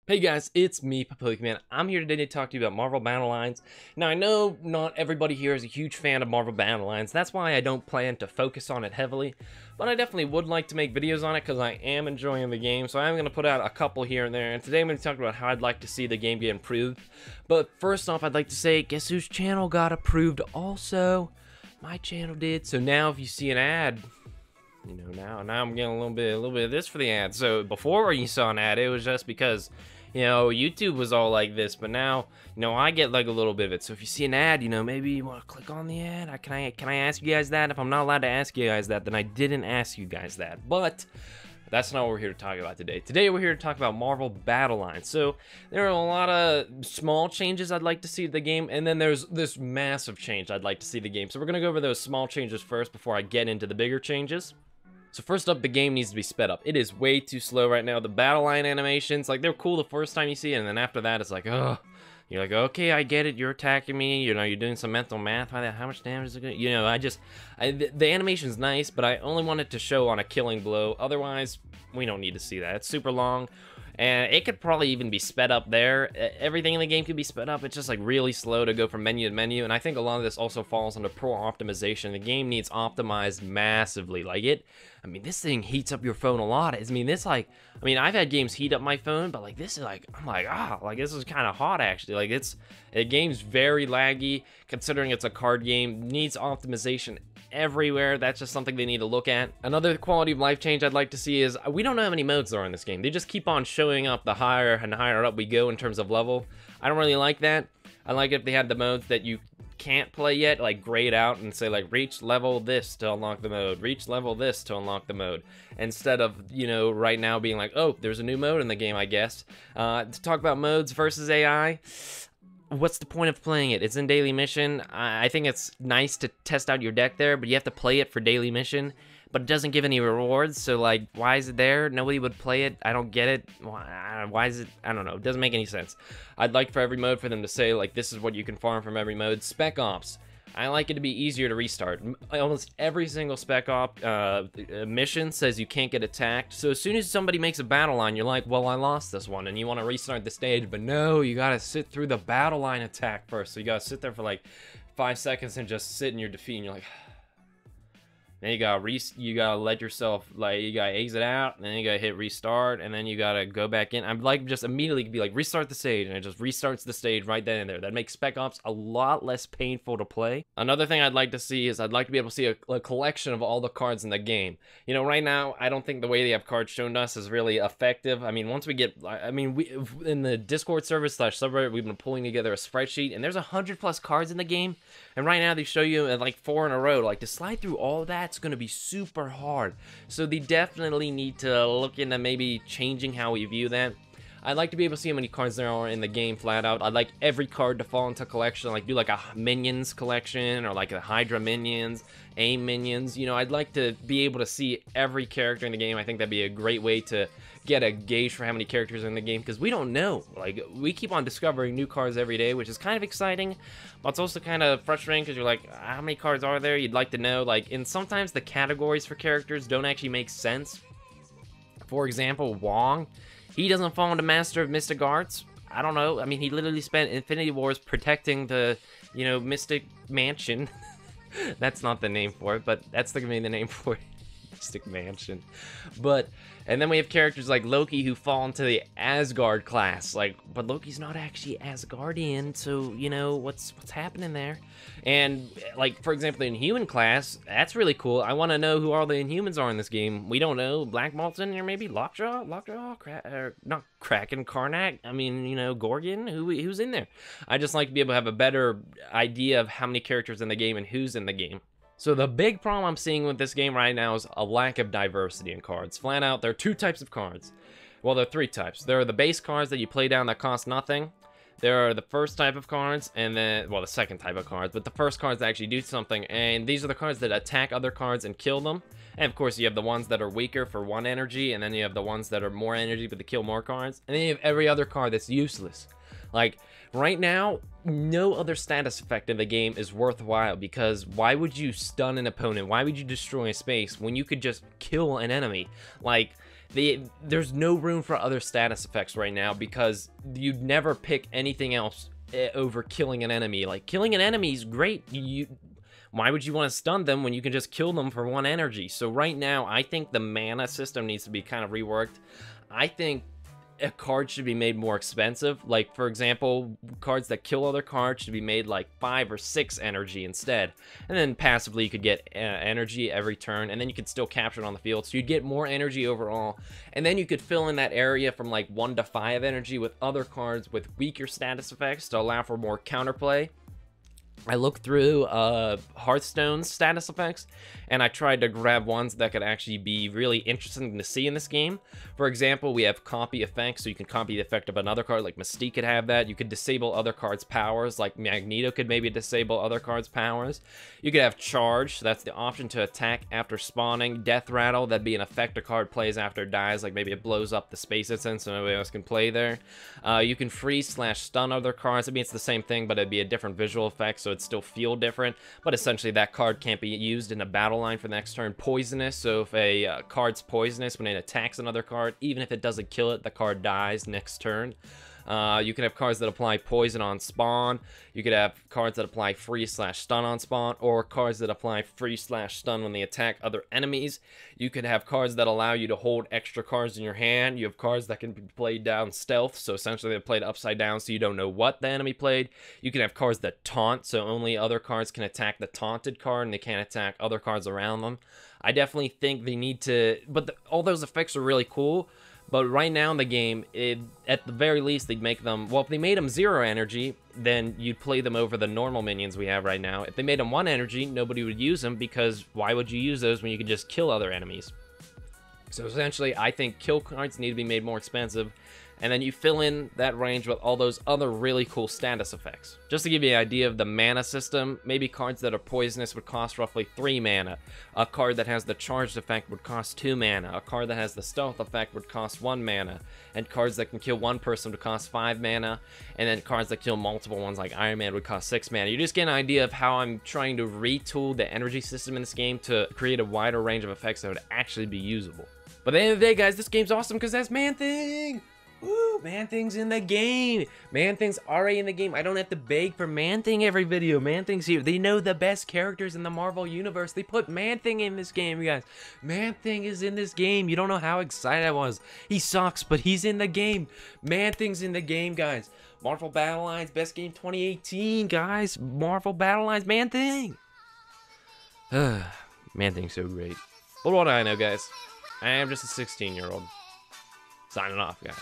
Hey guys, it's me, Man. I'm here today to talk to you about Marvel Battle Lines. Now, I know not everybody here is a huge fan of Marvel Battle Lines. That's why I don't plan to focus on it heavily. But I definitely would like to make videos on it because I am enjoying the game. So I'm going to put out a couple here and there. And today I'm going to talk about how I'd like to see the game get improved. But first off, I'd like to say, guess whose channel got approved also? My channel did. So now if you see an ad, you know, now I'm getting a little bit of this for the ad. So before you saw an ad, it was just because, you know, YouTube was all like this, but now, you know, I get like a little bit of it. So if you see an ad, you know, maybe you want to click on the ad. Can I ask you guys that? If I'm not allowed to ask you guys that, then I didn't ask you guys that. But that's not what we're here to talk about today. Today we're here to talk about Marvel Battle Lines. So there are a lot of small changes I'd like to see to the game, and then there's this massive change I'd like to see to the game. So we're gonna go over those small changes first before I get into the bigger changes. So first up, the game needs to be sped up. It is way too slow right now. The battle line animations, like, they're cool the first time you see it, and then after that, it's like, oh, you're like, okay, I get it. You're attacking me. You know, you're doing some mental math by that. How much damage is it going to, you know, the animation's nice, but I only want it to show on a killing blow. Otherwise, we don't need to see that. It's super long. And it could probably even be sped up there. Everything in the game could be sped up. It's just like really slow to go from menu to menu. And I think a lot of this also falls under poor optimization. The game needs optimized massively. I mean, this thing heats up your phone a lot. I mean, I've had games heat up my phone, but like this is like, I'm like, this is kind of hot actually. Like the game's very laggy considering it's a card game. Needs optimization everywhere. That's just something they need to look at. Another quality of life change I'd like to see is we don't know how many modes there are in this game. They just keep on showing up the higher and higher up we go in terms of level. I don't really like that. I like it if they had the modes that you can't play yet, like grayed out and say like reach level this to unlock the mode, reach level this to unlock the mode, instead of, you know, right now being like, oh, there's a new mode in the game, I guess. To talk about modes versus AI, what's the point of playing it? It's in daily mission. I think it's nice to test out your deck there, but you have to play it for daily mission, but it doesn't give any rewards. So like, why is it there? Nobody would play it. I don't get it. Why is it? I don't know. It doesn't make any sense. I'd like for every mode for them to say like, this is what you can farm from every mode. Spec Ops, I like it to be easier to restart. Almost every single Spec Op mission says you can't get attacked. So as soon as somebody makes a battle line, you're like, well, I lost this one, and you want to restart the stage, but no, you gotta sit through the battle line attack first. So you gotta sit there for like 5 seconds and just sit in your defeat, and you're like, then you gotta let yourself, like, you gotta exit out, and then you gotta hit restart, and then you gotta go back in. I'm like, just immediately be like, restart the stage, and it just restarts the stage right then and there. That makes Spec Ops a lot less painful to play. Another thing I'd like to see is I'd like to be able to see a collection of all the cards in the game. You know, right now, I don't think the way they have cards shown to us is really effective. I mean, once we get, we in the Discord server / subreddit, we've been pulling together a spreadsheet, and there's 100+ cards in the game, and right now they show you like 4 in a row. Like, to slide through all of that, it's going to be super hard. So they definitely need to look into maybe changing how we view that. I'd like to be able to see how many cards there are in the game flat out. I'd like every card to fall into collection, like do like a minions collection or like a Hydra minions, AIM minions. You know, I'd like to be able to see every character in the game. I think that'd be a great way to get a gauge for how many characters are in the game, because we don't know. Like, we keep on discovering new cards every day, which is kind of exciting, but it's also kind of frustrating because you're like, how many cards are there? You'd like to know, like, and sometimes the categories for characters don't actually make sense. For example, Wong, he doesn't fall into Master of Mystic Arts. I don't know. I mean, he literally spent Infinity Wars protecting the, you know, Mystic Mansion. That's not the name for it, but that's gonna be the name for it. Mystic Mansion. But, and then we have characters like Loki who fall into the Asgard class. Like, but Loki's not actually Asgardian, so, you know, what's happening there? And, like, for example, the Inhuman class, that's really cool. I want to know who all the Inhumans are in this game. We don't know. Black Malton, or maybe Lockjaw, not Kraken, Karnak, I mean, you know, Gorgon, who's in there? I just like to be able to have a better idea of how many characters in the game and who's in the game. So the big problem I'm seeing with this game right now is a lack of diversity in cards. Flat out, there are 2 types of cards. Well, there are 3 types. There are the base cards that you play down that cost nothing. There are the first type of cards, and then, well, the second type of cards, but the first cards that actually do something, and these are the cards that attack other cards and kill them. And of course, you have the ones that are weaker for 1 energy, and then you have the ones that are more energy but they kill more cards. And then you have every other card that's useless. Like, right now, no other status effect in the game is worthwhile, because why would you stun an opponent? Why would you destroy a space when you could just kill an enemy? Like, There's no room for other status effects right now because you'd never pick anything else over killing an enemy. Like, killing an enemy is great. Why would you want to stun them when you can just kill them for 1 energy? So right now, I think the mana system needs to be kind of reworked. I think a card should be made more expensive. Like, for example, cards that kill other cards should be made like 5 or 6 energy instead. And then passively, you could get energy every turn, and then you could still capture it on the field. So you'd get more energy overall. And then you could fill in that area from like 1 to 5 energy with other cards with weaker status effects to allow for more counterplay. I looked through Hearthstone's status effects, and I tried to grab ones that could actually be really interesting to see in this game. For example, we have copy effects, so you can copy the effect of another card, like Mystique could have that. You could disable other cards' powers, like Magneto could maybe disable other cards' powers. You could have charge, so that's the option to attack after spawning. Death rattle, that'd be an effect a card plays after it dies, like maybe it blows up the space it's in so nobody else can play there. You can freeze/stun other cards. I mean, it's the same thing, but it'd be a different visual effect, so it'd still feel different, but essentially that card can't be used in a battle line for the next turn. Poisonous, so if a card's poisonous when it attacks another card, even if it doesn't kill it, the card dies next turn. You can have cards that apply poison on spawn. You could have cards that apply freeze/stun on spawn, or cards that apply freeze/stun when they attack other enemies. You could have cards that allow you to hold extra cards in your hand. You have cards that can be played down stealth, so essentially they're played upside down so you don't know what the enemy played. You can have cards that taunt, so only other cards can attack the taunted card and they can't attack other cards around them. I definitely think they need to, but all those effects are really cool. But right now in the game, at the very least, they'd make them... Well, if they made them 0 energy, then you'd play them over the normal minions we have right now. If they made them 1 energy, nobody would use them, because why would you use those when you can just kill other enemies? So essentially, I think kill cards need to be made more expensive, and then you fill in that range with all those other really cool status effects. Just to give you an idea of the mana system, maybe cards that are poisonous would cost roughly 3 mana. A card that has the charged effect would cost 2 mana. A card that has the stealth effect would cost 1 mana. And cards that can kill 1 person would cost 5 mana. And then cards that kill multiple ones like Iron Man would cost 6 mana. You just get an idea of how I'm trying to retool the energy system in this game to create a wider range of effects that would actually be usable. But at the end of the day, guys, this game's awesome because that's Man-Thing! Woo, Man-Thing's in the game. Man-Thing's already in the game. I don't have to beg for Man-Thing every video. Man-Thing's here. They know the best characters in the Marvel Universe. They put Man-Thing in this game, you guys. Man-Thing is in this game. You don't know how excited I was. He sucks, but he's in the game. Man-Thing's in the game, guys. Marvel Battle Lines, best game 2018, guys. Marvel Battle Lines, Man-Thing. Man-Thing's so great. But what do I know, guys? I am just a 16-year-old. Signing off, guys.